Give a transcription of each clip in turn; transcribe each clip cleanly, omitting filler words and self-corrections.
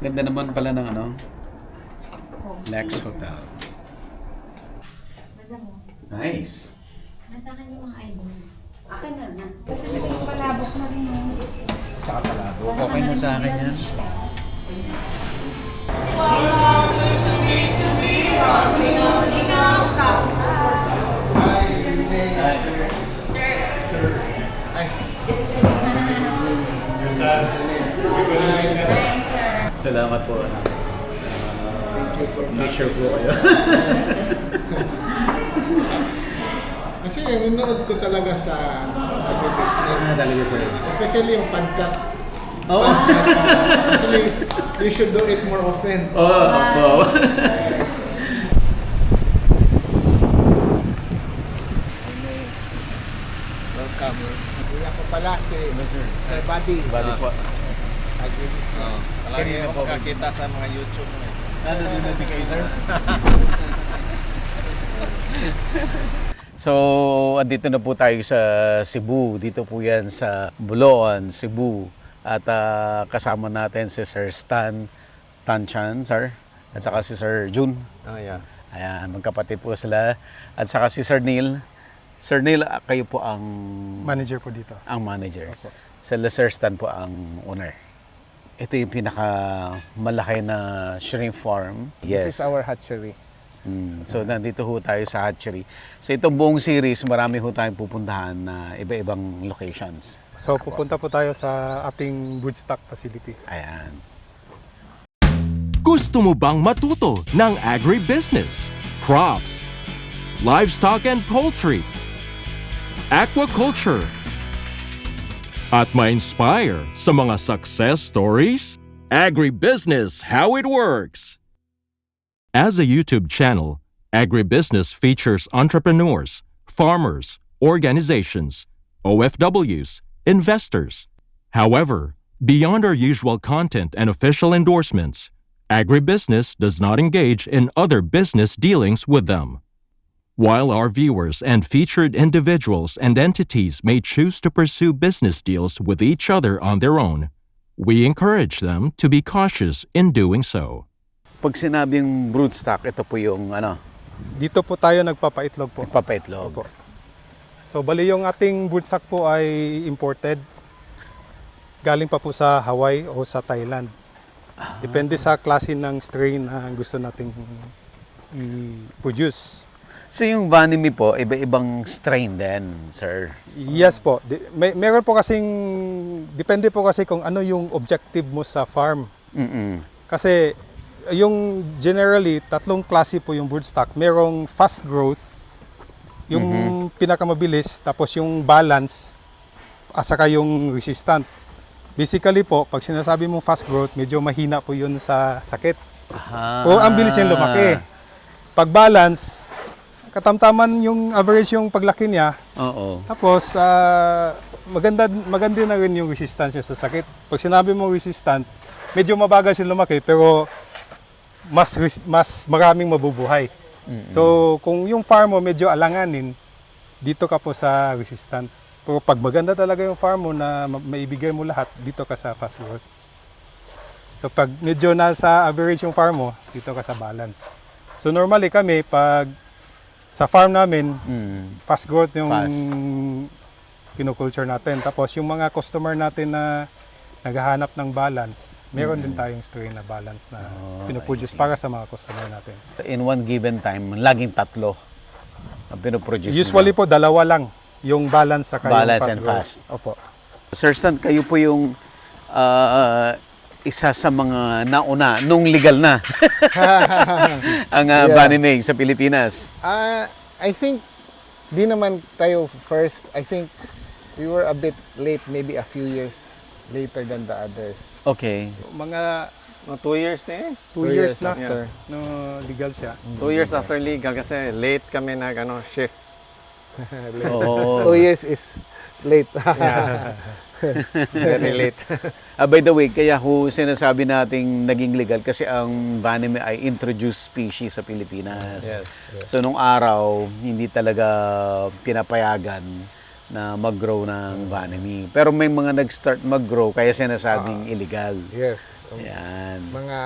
Ganda naman pala ng ano, Lex Hotel. Nice. Nasa akin yung mga ID. Akin na. Kasi naging palabok na rin yung... Tsaka palabo. Okay na sa akin yan. Salamat po. Make sure po kayo. Kasi nanonood ko talaga sa agribusiness. Talaga sir. Especially yung podcast. Oo. Actually, you should do it more often. Oo. Welcome. Kuya ko pala si Sir Buddy. Bali po. Agribusiness. Palagi ako makakita sa mga YouTube mo. Nandun din kayo sir? So, andito na po tayo sa Cebu. Dito po yan sa Buloan, Cebu. At kasama natin si Sir Stan Tanchan, sir. At saka si Sir Jun. Oh, yeah. Ayan, magkapatid po sila. At saka si Sir Neil. Sir Neil, kayo po ang Manager po dito. manager. Sir Stan po ang owner. Ito yung pinakamalaki na shrimp farm. This is our hatchery. So nandito ho tayo sa hatchery. So itong buong series, marami ho tayong pupuntahan na iba-ibang locations. So pupunta po tayo sa ating broodstock facility. Ayan. Gusto mo bang matuto ng agribusiness, crops, livestock and poultry, aquaculture, at ma-inspire sa mga success stories? Agribusiness How It Works! As a YouTube channel, Agribusiness features entrepreneurs, farmers, organizations, OFWs, investors. However, beyond our usual content and official endorsements, Agribusiness does not engage in other business dealings with them. While our viewers and featured individuals and entities may choose to pursue business deals with each other on their own, we encourage them to be cautious in doing so. Pag sinabing broodstock, ito po yung Dito po tayo nagpapaitlog po. papaitlog. Opo. So bali yung ating broodstock po ay imported. Galing pa po sa Hawaii o sa Thailand. Depende sa klase ng strain na gusto nating i-produce. So yung vanimi po, iba-ibang strain din, sir. Yes po. Meron po kasing, depende po kasi kung ano yung objective mo sa farm. Kasi yung generally, tatlong klase po yung broodstock. Merong fast growth, yung pinakamabilis, tapos yung balance, at saka yung resistant. Basically po, pag sinasabi mong fast growth, medyo mahina po yun sa sakit. O ang bilis niyang lumaki. Pag balance, katamtaman yung average yung paglaki niya. Oo. Tapos, maganda na rin yung resistance niya sa sakit. Pag sinabi mo resistant, medyo mabagal siya lumaki, pero mas maraming mabubuhay. So, kung yung farm mo medyo alanganin, dito ka po sa resistant. Pero pag maganda talaga yung farm mo na maibigay mo lahat, dito ka sa fast growth. So, pag medyo nasa average yung farm mo, dito ka sa balance. So, normally kami, pag sa farm namin, fast growth yung kinukulture natin. Tapos, yung mga customer natin na naghahanap ng balance, meron din tayong strain na balance na pinuproduce para sa mga customer natin. In one given time, laging tatlo ang pinoproduce. Usually po, dalawa lang yung balance sa Balance fast and growth. fast. Opo. Sir Stan, kayo po yung isa sa mga nauna nung legal na ang vanimi sa Pilipinas. I think, di naman tayo first. I think we were a bit late, maybe a few years later than the others. Okay. Mga 2 years na eh. 2 years na after. no legal siya. 2 years after legal kasi late kami shift. Oo. 2 years is late. Very late. By the way, kaya ho sinasabi nating naging legal kasi ang vanimi ay introduced species sa Pilipinas. Yes. So nung araw, hindi talaga pinapayagan na mag-grow ng vanity. Pero may mga nag-start mag-grow kaya sinasabing illegal. Yes. Yan. Mga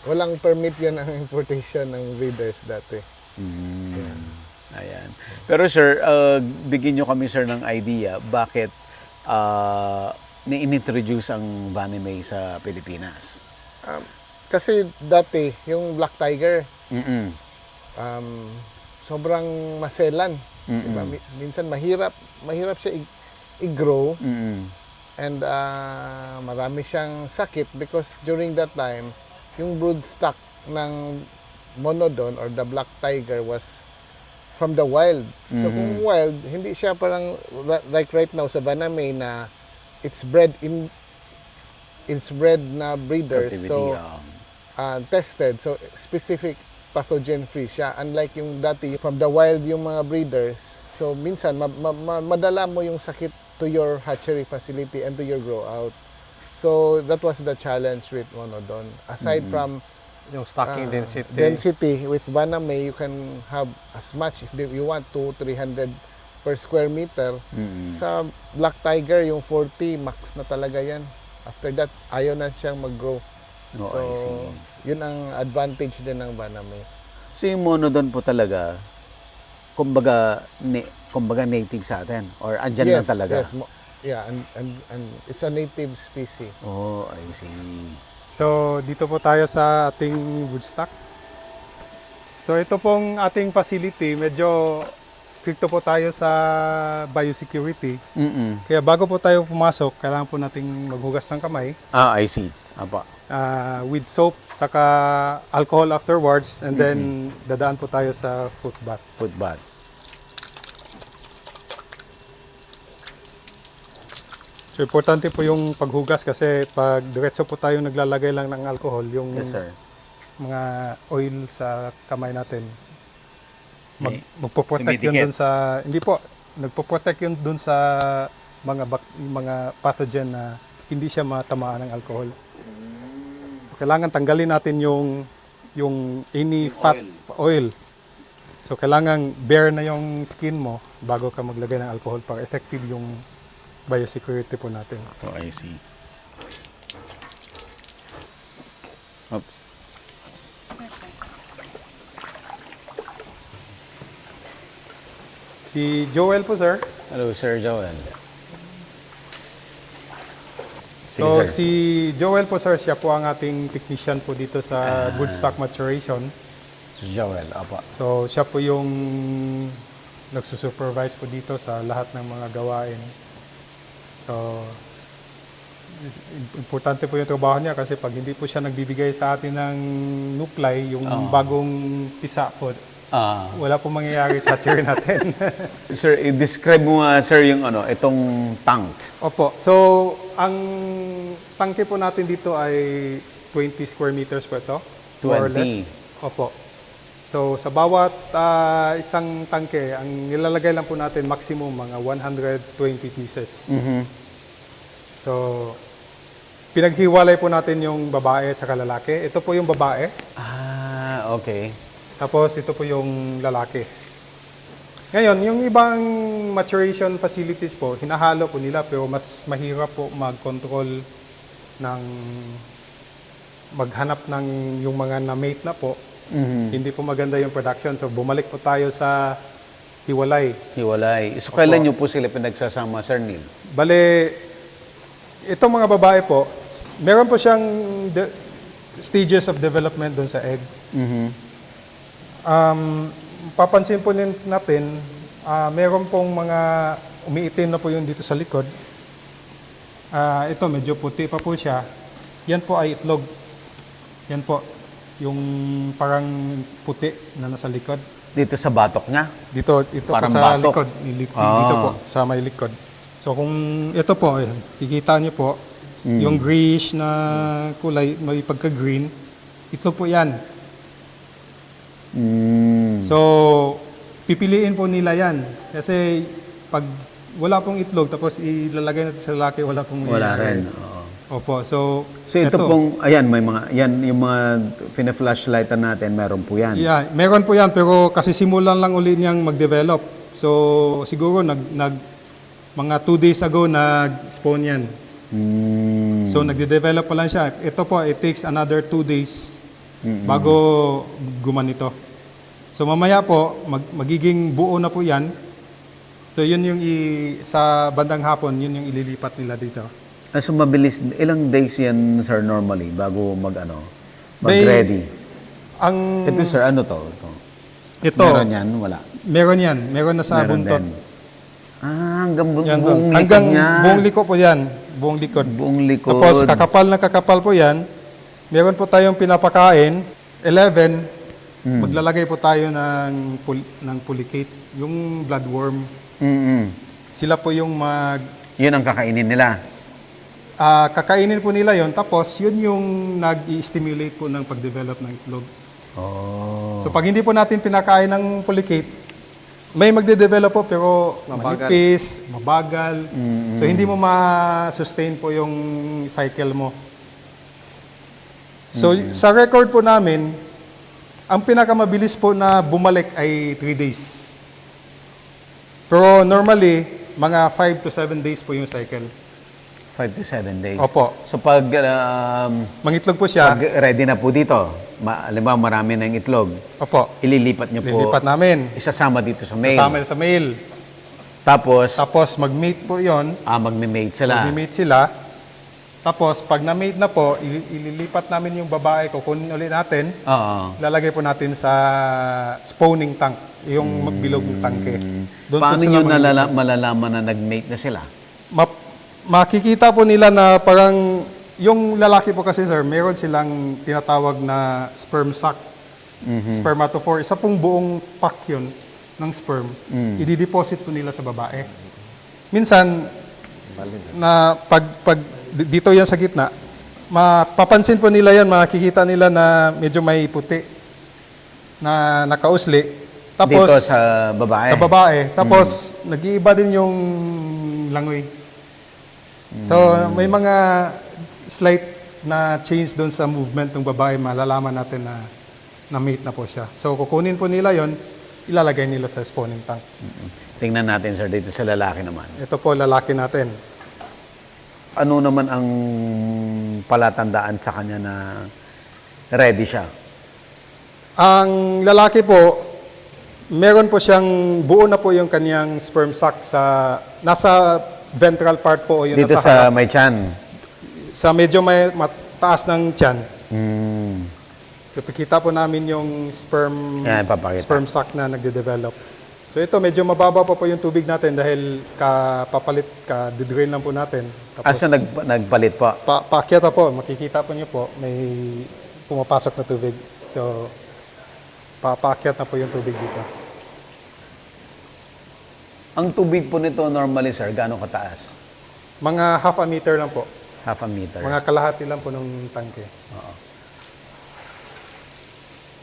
walang permit yun ang importation ng breeders dati. Ayan. Pero sir, bigyan nyo kami sir ng idea bakit ni-introduce ang vanity sa Pilipinas. Kasi dati, yung Black Tiger, Mm-mm. sobrang maselan. Diba? Minsan mahirap siya i-grow. Mm-mm. And marami siyang sakit because during that time, yung brood stock ng Monodon or the Black Tiger was from the wild. So kung wild, hindi siya parang like right now sa Banamay na it's bred na breeders. Captivity, So tested, so specific pathogen free siya. Unlike yung dati from the wild yung mga breeders. So minsan madala mo yung sakit to your hatchery facility and to your grow out. So that was the challenge with Monodon. Aside from Yung stocking density with Banamay, you can have as much if you want 200-300 per square meter. Sa Black Tiger, yung 40 max na talaga yan. After that, ayaw na siyang mag-grow. Oh, So, I see. yun ang advantage din ng Banamay. So yung Monodon po talaga, kumbaga native sa atin or andyan lang talaga. Yes, yeah, and it's a native species. Oh, I see. So, dito po tayo sa ating broodstock. So, ito pong ating facility, medyo stricto po tayo sa biosecurity. Kaya bago po tayo pumasok, kailangan po nating maghugas ng kamay I see. Apa. with soap, saka alcohol afterwards, and then dadaan po tayo sa foot bath. Foot bath. So, importante po yung paghugas kasi pag diretso po tayo naglalagay lang ng alcohol, yung Yes, sir. mga oil sa kamay natin, May magpo-protect yun tumitikit. dun sa, hindi po, nagpo-protect yun dun sa mga pathogen na hindi siya matamaan ng alcohol. Kailangan tanggalin natin yung any fat oil. So, kailangan bare na yung skin mo bago ka maglagay ng alcohol para effective yung biosecurity po natin. Oh, I see. Oops. Si Joel po, sir. Hello, Sir Joel. Sige, So, sir. si Joel po, sir, siya po ang ating technician po dito sa broodstock maturation. Si Joel, apa. So, siya po yung nagsusupervise po dito sa lahat ng mga gawain. So, importante po yung trabaho niya kasi pag hindi po siya nagbibigay sa atin ng nuklay, yung bagong pisa po, wala po mangyayari sa hatchery natin. Sir, i-describe mo nga, sir, yung itong tank. Opo. So, ang tangke po natin dito ay 20 square meters po ito. More or 20. less. Opo. So, sa bawat isang tangke, ang nilalagay lang po natin maximum mga 120 pieces. So, pinaghiwalay po natin yung babae sa lalaki. Ito po yung babae. Okay. Tapos ito po yung lalaki. Ngayon, yung ibang maturation facilities po, hinahalo po nila pero mas mahirap po mag-control ng maghanap ng yung mga na-mate na po. Hindi po maganda yung production. So, bumalik po tayo sa hiwalay. Hiwalay. So, kailan nyo po sila pinagsasama, Sir Neil? Bale, itong mga babae po, meron po siyang stages of development doon sa egg. Papansin po natin, meron pong mga umiitim na po yun dito sa likod. Ito, medyo puti pa po siya. Yan po ay itlog. Yan po, yung parang puti na nasa likod. Dito sa batok niya? Dito, ito Parang po sa batok. likod. Dito po, sa may likod. So kung ito po, ayan, kikita niyo po, yung grayish na kulay, may pagka-green, ito po yan. So, pipiliin po nila yan. Kasi pag wala pong itlog, tapos ilalagay natin sa lalaki, wala pong Wala mangyayari. rin. Oo. Opo, so So, ito pong, ayan, may mga, yan, yung mga pina-flashlightan natin, meron po yan. yeah, meron po yan, pero kasi simulan lang uli niyang mag-develop. So, siguro Mga 2 days ago nag-spawn yan. So nagde-develop pa lang siya. Ito po, it takes another 2 days bago gumanito. So mamaya po, magiging buo na po yan. So yun yung sa bandang hapon, yun yung ililipat nila dito. So mabilis, ilang days yan, sir, normally, bago May- mag-ready? Ang Ito, sir, ano to? ito, Meron yan? Wala. meron yan. Meron na sa Meron buntot. din. Hanggang Yan buong likod hanggang niya. buong liko po yan. Buong likod. Buong likod. Tapos kakapal po yan. Meron po tayong pinapakain. 11, maglalagay po tayo ng pulicate. Yung bloodworm. Sila po yung Yun ang kakainin nila. kakainin po nila yon. Tapos yun yung nag-i-stimulate po ng pag-develop ng itlog. Oh. So pag hindi po natin pinakain ng pulicate, may magde-develop po pero Mabagal. manipis, mabagal. So hindi mo ma-sustain po yung cycle mo. So sa record po namin, ang pinakamabilis po na bumalik ay 3 days. Pero normally, mga 5 to 7 days po yung cycle. 5 to 7 days. Opo. So pag, Mangitlog po siya. pag ready na po dito, alam marami ng itlog, Opo. ililipat niyo po. Lilipat namin. Isasama dito sa mail. Sasama sa mail. Tapos, Tapos mag-mate po yon. magme-mate sila. Mag-mate sila. Tapos pag na-mate na po, ililipat namin yung babae, kukunin ulit natin. Oo. Lalagay po natin sa spawning tank, yung bilog ng tangke. Doon po Paano sila nyo malalaman na nag-mate na sila? makikita po nila na parang, yung lalaki po kasi sir, meron silang tinatawag na sperm sac, spermatophore. Isa pong buong pack yun ng sperm, i-deposit po nila sa babae. Minsan, na pag dito yan sa gitna, mapapansin po nila yan, makikita nila na medyo may puti na nakausli. Tapos, Dito sa babae? Sa babae. Tapos, nag-iiba din yung langoy. So, may mga slight na change doon sa movement ng babae, malalaman natin na na-mate na po siya. So, kukunin po nila yon, ilalagay nila sa spawning tank. Tingnan natin, sir, dito sa lalaki naman. Ito po, lalaki natin. Ano naman ang palatandaan sa kanya na ready siya? Ang lalaki po, meron po siyang, buo na po yung kanyang sperm sac sa, nasa ventral part po o yun Dito nasa sa harap. may tiyan? Sa medyo may mataas ng tiyan. Hmm. Ipakita po namin yung sperm, Yan, papakita. sperm sac na nagde-develop. So ito, medyo mababa pa po yung tubig natin dahil didrain lang po natin. Asa nagpalit po? Paakyat na po, makikita po niyo po, may pumapasok na tubig. So, paakyat na po yung tubig dito. Ang tubig po nito normally, sir, gaano kataas? Mga half a meter lang po. Half a meter. Mga kalahati lang po ng tangke.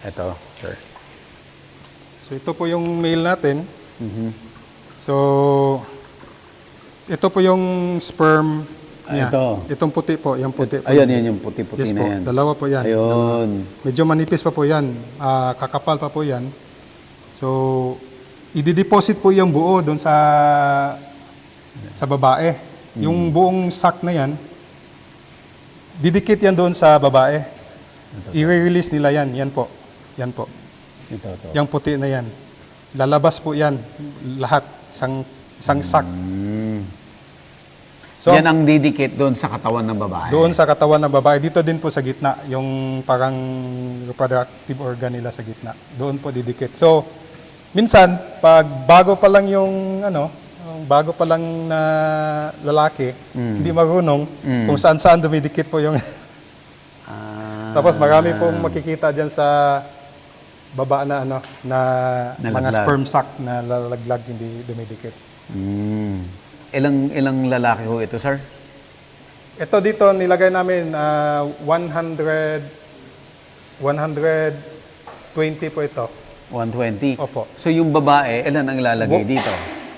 Ito, sir. So, ito po yung male natin. So, ito po yung sperm niya. Ito. Itong puti po, yung puti po. Ayun, yan yung puti-puti Yes na po, yan. dalawa po yan. Ayun. Medyo manipis pa po yan. Kakapal pa po yan. So, i-deposit po yung buo doon sa babae. Yung buong sac na yan, didikit yan doon sa babae. I-release nila yan. Yan po. Yan po. Ito. Yung puti na yan. Lalabas po yan. Lahat. Isang sac. So, yan ang didikit doon sa katawan ng babae. doon sa katawan ng babae. Dito din po sa gitna. Yung parang reproductive organ nila sa gitna. Doon po didikit. So, minsan, pag bago pa lang yung bago pa lang na lalaki, hindi marunong, kung saan-saan dumidikit po yung... Tapos marami pong makikita dyan sa baba na na mga Nalaglag. sperm sac na lalaglag, hindi dumidikit. Ilang lalaki ho ito, sir? Ito dito, nilagay namin 120 po ito. 120? Opo. So yung babae, ilan ang ilalagay dito?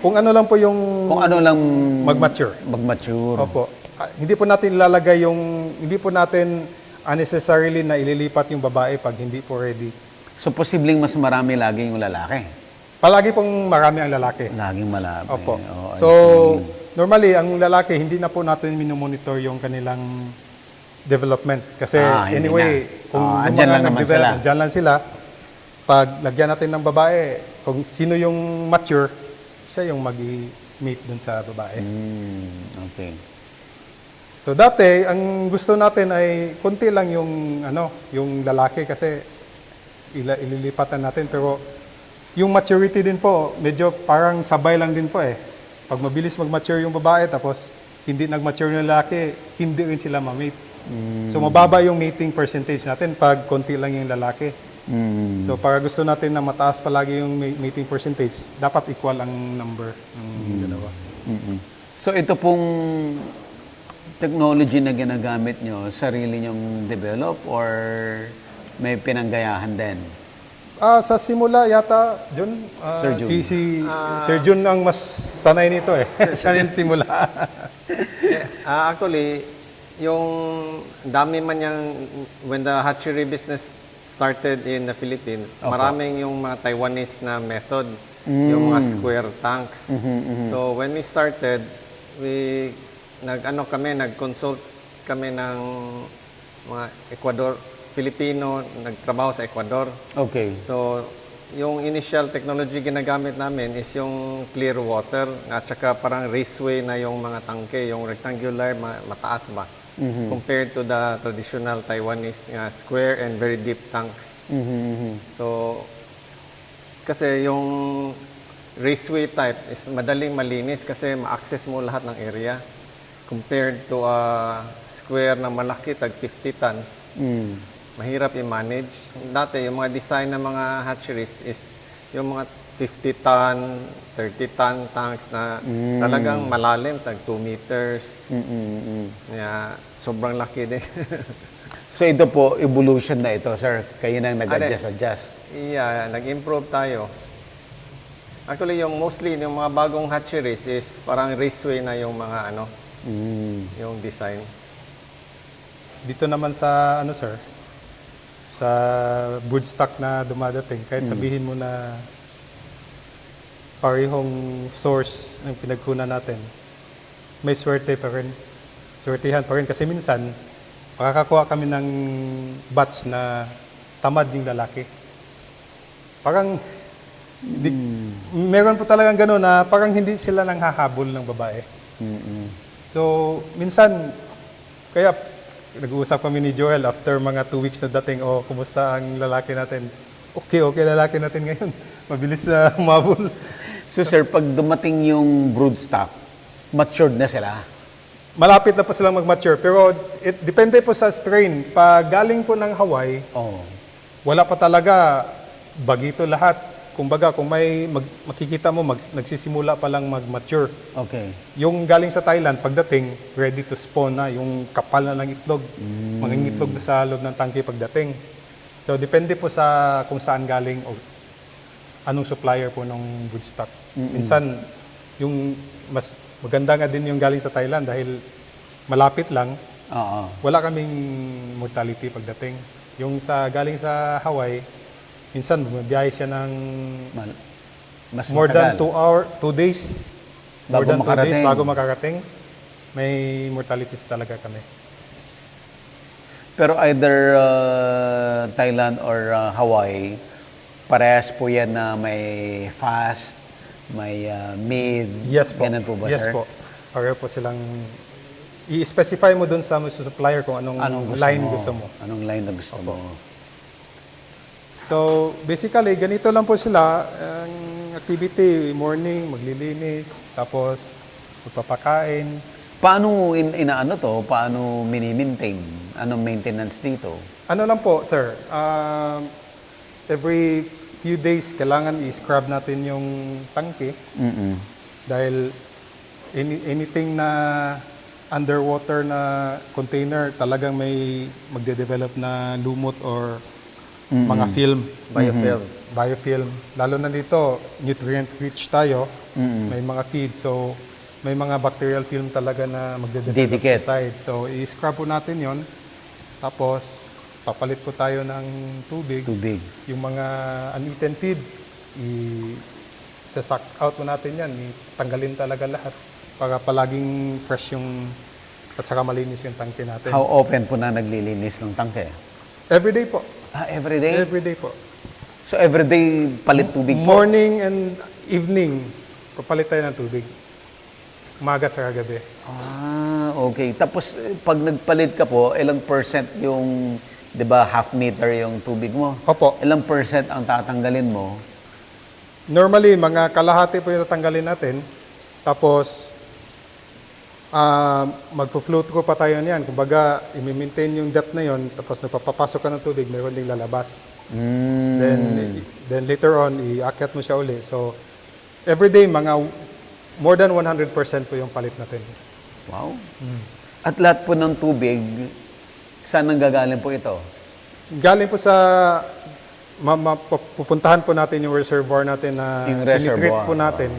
Kung ano lang po yung Kung ano lang mag-mature. Mag-mature. Opo. Hindi po natin ilalagay hindi po natin unnecessarily na ililipat yung babae pag hindi po ready. So posibleng mas marami lagi yung lalaki. Palagi pong marami ang lalaki. Laging malabo. Opo. Oh, I So, see. normally, ang lalaki, hindi na po natin minomonitor yung kanilang development. Kasi Hindi anyway, na. kung yung andyan mga lang naman nag-develop, sila. andyan lang sila. Pag lagyan natin ng babae, kung sino yung mature, siya yung mag-mate dun sa babae. Okay. So dati, ang gusto natin ay konti lang yung lalaki kasi ililipatan natin. Pero yung maturity din po, medyo parang sabay lang din po eh. Pag mabilis mag-mature yung babae, tapos hindi nag-mature yung lalaki, hindi rin sila ma-mate. So mababa yung mating percentage natin pag konti lang yung lalaki. So para gusto natin na mataas palagi yung mating percentage, dapat equal ang number ng dalawa. So ito pong technology na ginagamit nyo, sarili nyong develop or may pinanggayahan din? Sa simula yata, Jun, Sir Jun. Sir Jun ang mas sanay nito eh. Siya yung simula. Actually, yung dami man yung, when the hatchery business started in the Philippines, maraming yung mga Taiwanese na method, yung mga square tanks. So when we started, nag-consult kami ng mga Filipino, nagtrabaho sa Ecuador. Okay. So, yung initial technology ginagamit namin is yung clear water at saka parang raceway na yung mga tangke, yung rectangular, mataas ba? Compared to the traditional Taiwanese square and very deep tanks. So, kasi yung raceway type is madaling malinis kasi ma-access mo lahat ng area. Compared to a square na malaki, tag 50 tons, mahirap i-manage. Dati, yung mga design ng mga hatcheries is yung mga 50 ton, 30 ton tanks na talagang malalim, tag 2 meters. Yeah, sobrang laki din. So ito po, evolution na ito, sir. Kayo nang nag-adjust. Yeah, nag-improve tayo. Actually, yung mostly, yung mga bagong hatcheries is parang raceway na yung mga yung design. Dito naman sa sir, sa broodstock na dumadating, kahit sabihin mo na parehong source ng pinagkunan natin, may swerte pa rin. Swertihan pa rin kasi minsan makakakuha kami ng batch na tamad yung lalaki. Parang meron po talagang gano'n na parang hindi sila nang hahabol ng babae. So, minsan, kaya nag-uusap kami ni Joel after mga 2 weeks na dating, kumusta ang lalaki natin? Okay, lalaki natin ngayon. Mabilis na humabol. So sir, pag dumating yung broodstock, matured na sila? Malapit na po silang mag-mature, pero depende po sa strain. Pag galing po ng Hawaii, wala pa talaga bagito lahat. Kumbaga, kung makikita mo, nagsisimula pa lang mag-mature. Okay. Yung galing sa Thailand, pagdating, ready to spawn na, yung kapal na ng itlog. Mga itlog na sa loob ng tangke pagdating. So, depende po sa kung saan galing o anong supplier po ng broodstock. Minsan, yung mas maganda nga din yung galing sa Thailand dahil malapit lang, wala kaming mortality pagdating. Yung galing sa Hawaii, minsan bumabiyahe siya ng mas more than matagal. 2 days. Bago makarating. Bago makarating. May mortalities talaga kami. Pero either Thailand or Hawaii, parehas po yan na may fast, may mid. Yes po. Ganun po ba, yes sir? po. Pareho po silang i-specify mo dun sa supplier kung anong line gusto mo. Anong line na gusto mo. So, basically, ganito lang po sila. Ang activity, morning, maglilinis, tapos magpapakain. Paano inaano to? Paano mini-maintain? Anong maintenance dito? Ano lang po, sir? Every few days, kailangan i-scrub natin yung tangke. Dahil anything na underwater na container, talagang may magde-develop na lumot or mga film. Biofilm. Lalo na dito, nutrient-rich tayo. May mga feed. So, may mga bacterial film talaga na magde-develop Didikit. sa side. So, i-scrub po natin yon. Tapos, papalit po tayo ng tubig. Tubig. Yung mga uneaten feed, isa-suck out mo natin yan, tanggalin talaga lahat para palaging fresh yung at saka malinis yung tangke natin. How often po na naglilinis ng tangke? Everyday po. Everyday? Everyday po. So everyday palit tubig po? Morning and evening, papalit tayo ng tubig. Umaga sa gabi. Okay. Tapos pag nagpalit ka po, ilang percent yung, 'di ba, half meter yung tubig mo? Opo. Ilang percent ang tatanggalin mo? Normally, mga kalahati po yung tatanggalin natin. Tapos, magpo-flow through pa tayo niyan. Kumbaga, i-maintain yung depth na yon. Tapos, nagpapapasok ka ng tubig, mayroon ding lalabas. Then later on, iakyat mo siya uli. So, everyday, mga more than 100% po yung palit natin. Wow. At lahat po ng tubig, saan nanggagaling po ito? Galing po sa, pupuntahan po natin yung reservoir natin na Yung reservoir. tinitreat po natin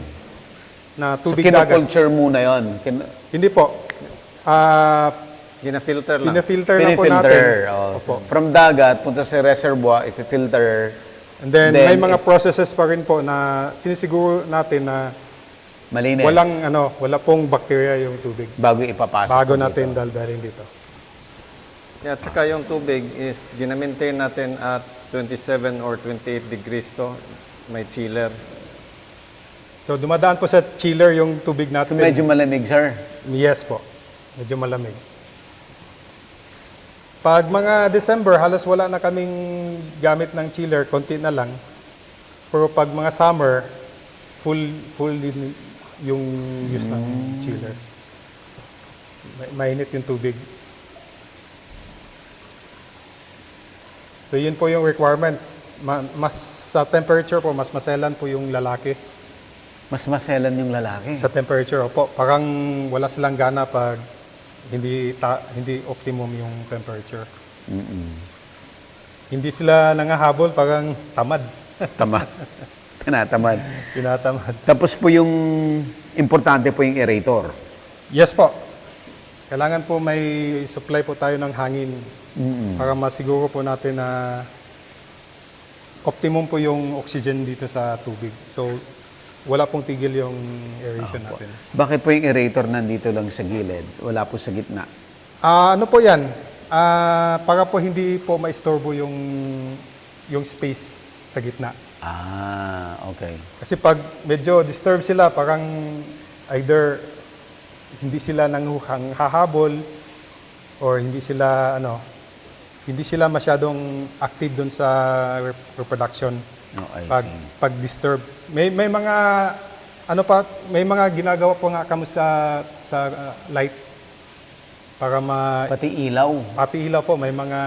na So, tubig dagat. kinoculture muna yon. Hindi po. Gina-filter lang. Pinafilter na po natin. Pinifilter. Oh. Opo. From dagat, punta sa reservoir, ipifilter. And then, Then, may mga processes pa rin po na sinisiguro natin na Malinis. wala pong bacteria yung tubig. Bago ipapasok. Bago po dito. natin daldarin dito. Yeah, at saka yung tubig is gina-maintain natin at 27 or 28 degrees to. May chiller. So, dumadaan po sa chiller yung tubig So natin. medyo malamig, sir. Yes po. Medyo malamig. Pag mga December, halos wala na kaming gamit ng chiller, konti na lang. Pero pag mga summer, full din yung use ng chiller. Mainit yung tubig. So yun po yung requirement. Mas sa temperature po, mas maselan po yung lalaki. Mas maselan yung lalaki. Sa temperature, opo. Parang wala silang gana pag hindi optimum yung temperature. Hindi sila nangahabol, parang tamad. Tamad. Tinatamad. Tinatamad. Tapos po yung importante po yung aerator. Yes po. Kailangan po may supply po tayo ng hangin para masiguro po natin na optimum po yung oxygen dito sa tubig. So, wala pong tigil yung aeration natin. Bakit po yung aerator nandito lang sa gilid? Wala po sa gitna. Ano po yan? Para po hindi po maistorbo yung space sa gitna. Okay. Kasi pag medyo disturb sila, parang either hindi sila hahabol or hindi sila masyadong active dun sa reproduction. I Pag see. disturb. May mga may mga ginagawa po nga kamo sa light para Pati ilaw. pati ilaw po, may mga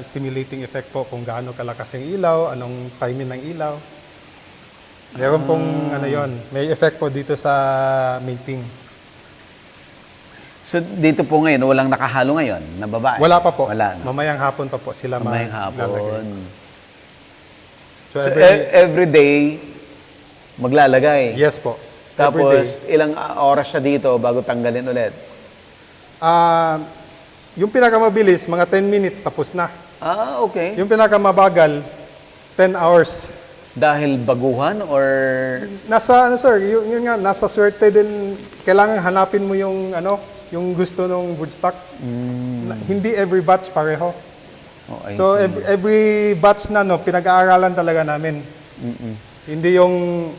stimulating effect po kung gaano kalakas yung ilaw, anong timing ng ilaw. Meron pong may effect po dito sa mating. So dito po ngayon, walang nakahalo ngayon na babae? Wala pa po. Wala. No? Mamayang hapon pa po sila Mamayang maglalagay. hapon. So, So every day, maglalagay? yes po. Every day. Tapos ilang oras siya dito bago tanggalin ulit? Yung pinakamabilis, mga 10 minutes tapos na. Okay. Yung pinakamabagal, 10 hours. Dahil baguhan or Nasa sir, yun nga nasa swerte din. Kailangan hanapin mo yung yung gusto ng broodstock. Hindi every batch pareho. I So see. every batch na pinag-aaralan talaga namin. Hindi yung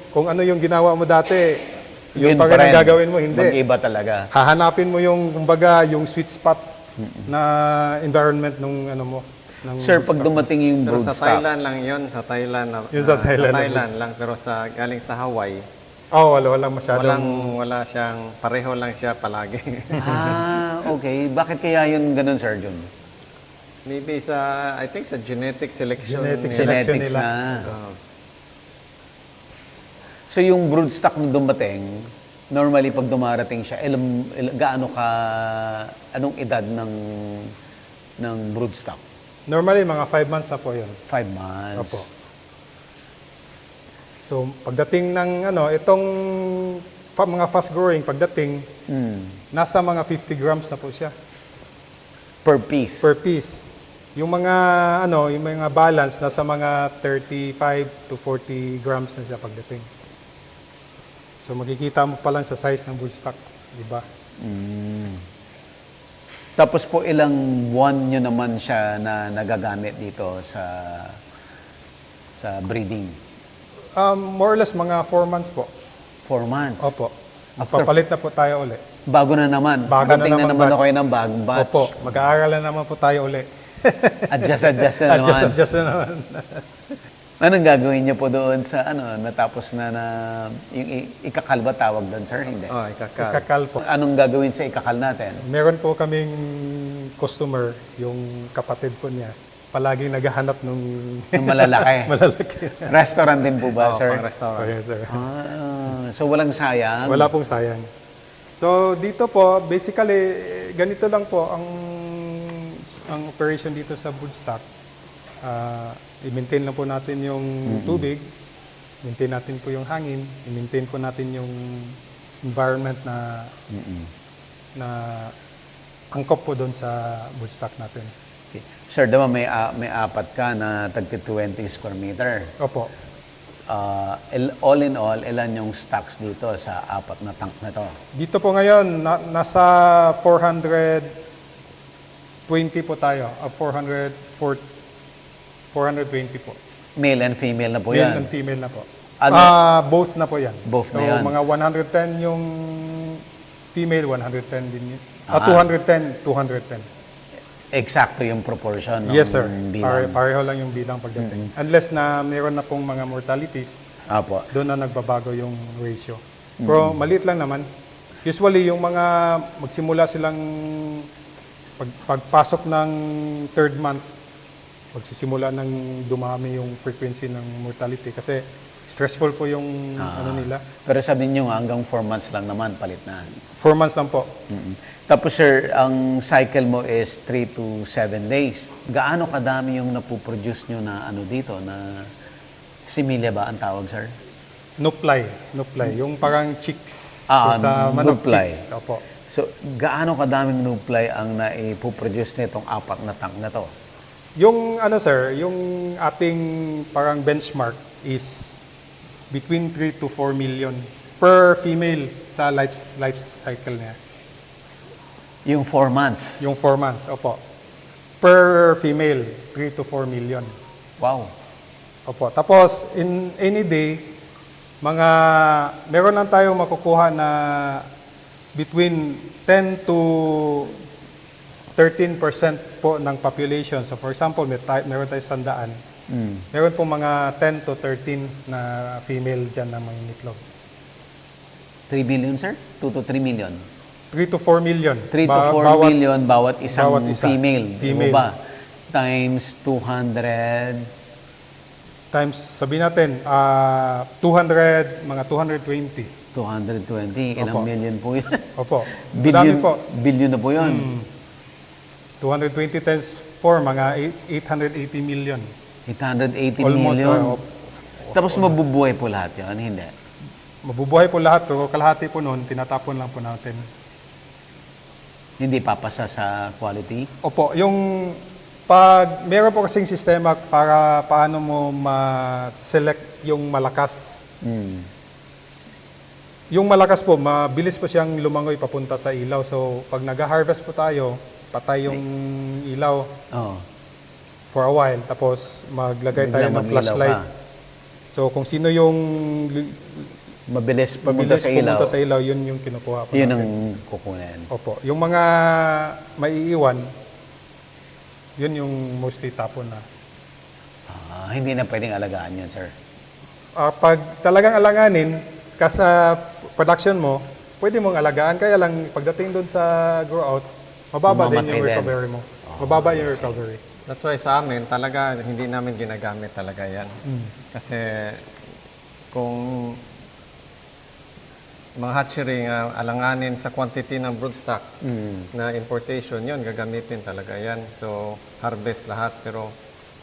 kung ano yung ginawa mo dati, yung pa rin ang gagawin mo, hindi. Mag-iba talaga. Hahanapin mo yung kumbaga yung sweet spot na environment nung mo. ng Sir, pag broodstock. dumating yung Pero sa broodstock, Thailand lang yun. Sa Thailand. Yung sa Thailand na Thailand lang. Pero galing sa Hawaii, walang masyadong wala siyang, pareho lang siya palagi. okay. Bakit kaya yun ganun, Sir Jun? Maybe I think sa genetic selection. Genetic nila. selection Genetics nila. na. So yung broodstock na dumating, normally pag dumarating siya, anong edad ng broodstock? Normally mga 5 months na po 'yun. 5 months. Opo. So pagdating ng itong mga fast growing pagdating nasa mga 50 grams na po siya Per piece. per piece. Yung mga yung mga balance nasa mga 35 to 40 grams na siya pagdating. So makikita mo pa lang sa size ng broodstock, di ba? Tapos po ilang buwan nyo naman siya na nagagamit dito sa breeding? More or less mga 4 months po. 4 months? Opo. Magpapalit na po tayo uli. Bago na naman. Bago na Parating na naman naman batch. ako ng bagong batch. Opo, mag-aaral na naman po tayo uli. Adjust na naman. Adjust na naman. Anong gagawin niyo po doon sa natapos na yung ikakal ba tawag doon, sir? Hindi. Oh, ikakal. Kakal po. Anong gagawin sa ikakal natin? Meron po kaming customer, yung kapatid po niya, palaging naghahanap nung Yung malalaki. malalaki. Restaurant din po ba, Oh, sir? pang restaurant. Okay, sir. So walang sayang? Wala pong sayang. So dito po, basically, ganito lang po ang operation dito sa broodstock. I-maintain lang po natin yung tubig, maintain natin po yung hangin, i-maintain po natin yung environment na angkop po doon sa broodstock natin. Okay. Sir, diba may apat ka na tagti 20 square meter. Opo. All in all, ilan yung stocks dito sa apat na tank na to? Dito po ngayon, nasa 420 po tayo. 420 po. Male and female na po Male yan. and female na po. Ano? Both na po yan. Both so, na yan. mga 110 yung female, 110 din yun. 210, 210. Eksakto yung proportion ng Yes, sir. bilang. Pareho lang yung bilang pagdating. Unless na mayroon na pong mga mortalities, Apo. doon na nagbabago yung ratio. Pero maliit lang naman. Usually, yung mga magsimula silang pagpasok ng third month, magsisimula ng dumami yung frequency ng mortality kasi stressful po yung ano nila. Pero sabi niyo nga, hanggang 4 months lang naman, palit na. 4 months lang po. Tapos sir, ang cycle mo is 3 to 7 days. Gaano kadami yung napuproduce nyo na ano dito, na similya ba ang tawag, sir? Nuplay. Yung parang chicks. Ah, sa manok nuplay. chicks. Opo. So, gaano kadaming nuplay ang naipuproduce nitong apat na tank na to? Yung ano sir, yung ating parang benchmark is between 3 to 4 million per female sa life cycle niya. Yung 4 months? Yung 4 months, opo. Per female, 3 to 4 million. Wow. Opo. Tapos, in any day, meron lang tayo makukuha na between 10 to 13% po ng population. So, for example, meron tayo 100. Meron po mga 10 to 13 na female dyan na mga itlog. 3 billion, sir? 2 to 3 million? 3 to 4 million. 3 to 4 million bawat isang bawat isa. female. Female. Diba ba? Times 200. Times, sabihin natin, 200, mga 220. 220. Ilang Opo. million po yun? Opo. billion, Madami po. billion na po yun. 220 times 4, mga 880 million. 880 Almost, million. Tapos mabubuhay po lahat yun? Hindi. Mabubuhay po lahat, pero kalahati po noon, tinatapon lang po natin. Hindi papasa sa quality? Opo, pag meron po kasing sistema para paano mo ma-select yung malakas. Yung malakas po, mabilis po siyang lumangoy papunta sa ilaw. So, pag nag-harvest po tayo, patay yung ilaw Oo. for a while. Tapos, maglagay tayo Biglang ng mag-ilaw flashlight. ka. So, kung sino yung Mabilis pumunta mabilis sa ilaw. pumunta sa ilaw, yun yung kinukuha po Yun natin. ang kukunin. Opo. Yung mga maiiwan, yun yung mostly tapon na. Hindi na pwedeng alagaan yun, sir. Pag talagang alanganin, sa production mo, pwede mong alagaan. Kaya lang, pagdating doon sa grow out, mababa din Mamamatay yung din. recovery mo. Mababa yung recovery. That's why sa amin, talaga hindi namin ginagamit talaga yan. Kasi kung mga hatchery nga alanganin sa quantity ng broodstock na importation, yun, gagamitin talaga yan. So, harvest lahat. Pero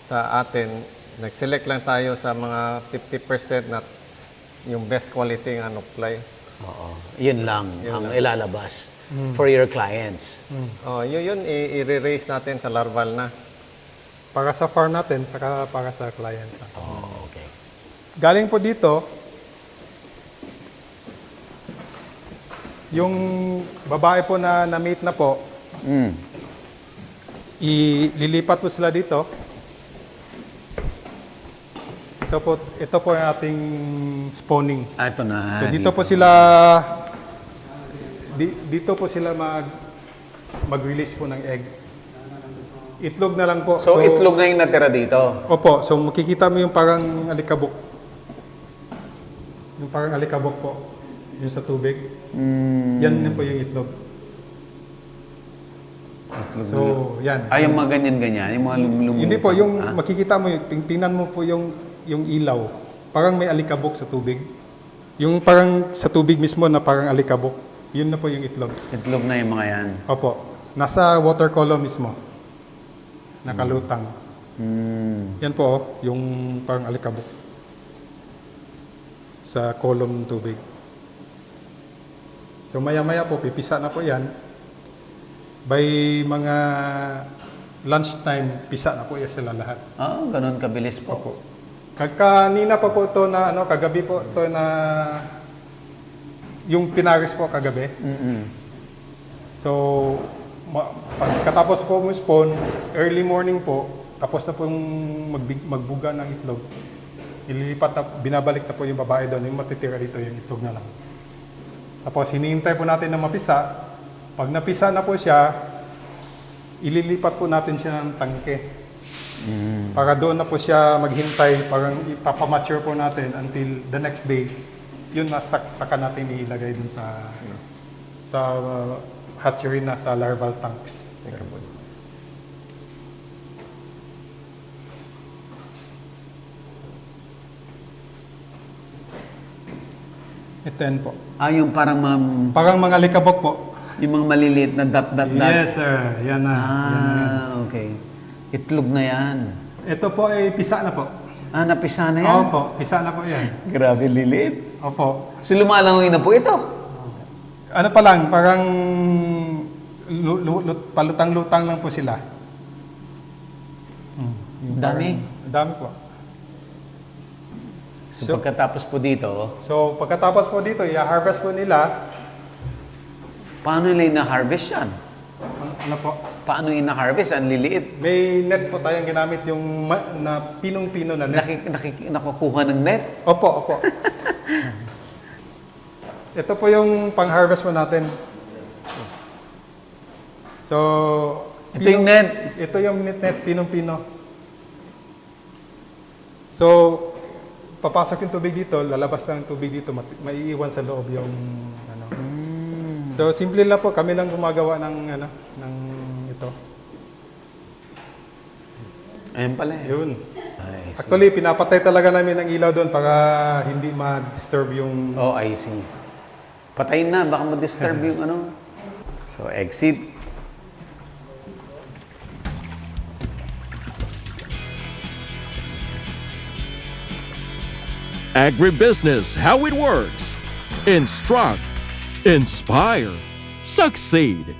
sa atin, nag-select lang tayo sa mga 50% na yung best quality ng nuplay. Oo. Yun lang ang ilalabas for your clients. Oh, yun i-re-raise natin sa larval na. Para sa farm natin, saka para sa clients natin. Oh, okay. Galing po dito, Yung babae po na na-mate na po, Mm. ililipat po sila dito. Ito po yung ating spawning. Ah, ito na. So dito po sila dito po sila mag-release po ng egg. Itlog na lang po. So, itlog na yung natira dito. Opo, so makikita mo yung parang alikabok. Yung parang alikabok po. Yung sa tubig. Yan na po yung itlog. So, yan. Ah, yung mga ganyan-ganyan, yung mga lumulutang. Hindi po, yung makikita mo, tingnan mo po yung ilaw. Parang may alikabok sa tubig. Yung parang sa tubig mismo na parang alikabok. Yun na po yung itlog. Itlog na yung mga yan. Opo. Nasa water column mismo. Nakalutang. Yan po, yung parang alikabok. Sa column ng tubig. So maya-maya po, pipisa na po yan. By mga lunchtime, pisa na po yan sila lahat. Ah, ganun kabilis po. Opo. Kanina pa po ito na, kagabi po ito na, yung pinaris po kagabi. So, pagkatapos po mo spawn, early morning po, tapos na po yung magbuga ng itlog. Ililipat na, binabalik na po yung babae doon, yung matitira dito, yung itlog na lang. Tapos, hinihintay po natin na mapisa. Pag napisa na po siya, ililipat po natin siya ng tangke. Para doon na po siya maghintay, parang ipapamature po natin until the next day. Yun na saka natin ilagay dun sa hatchery na sa larval tanks. Ito yan po. Ah, yung parang Parang mga likabok po. yung mga maliliit na dot. Yes, sir. Yan na. Ah, okay. Itlog na yan. Ito po ay pisa na po. Ah, napisa na yan? Opo, pisa na po yan. Grabe, lilit. Opo. So, lumalangoy na po ito. Ano pa lang, parang palutang-lutang lang po sila. Dami. Dami po. So, pagkatapos po dito, So, pagkatapos po dito, i-harvest po nila. paano nila na-harvest yan? Ano po? Paano yung na-harvest? Ang liliit. May net po tayong ginamit yung na pinong-pino na net. Nakukuha ng net. Opo, opo. Ito po yung pang-harvest po natin. So, Ito yung net. Ito yung net, pinong-pino. So, papasok yung tubig dito, lalabas lang yung tubig dito, maiiwan sa loob yung ano. So, simple lang po, kami lang gumagawa ng ng ito. Ayun pala eh. Yun. I see. Actually, pinapatay talaga namin ang ilaw doon para hindi ma-disturb yung... Oh, I see. Patayin na, baka ma-disturb yung ano. So, exit. Agribusiness, how it works. Instruct, inspire, succeed.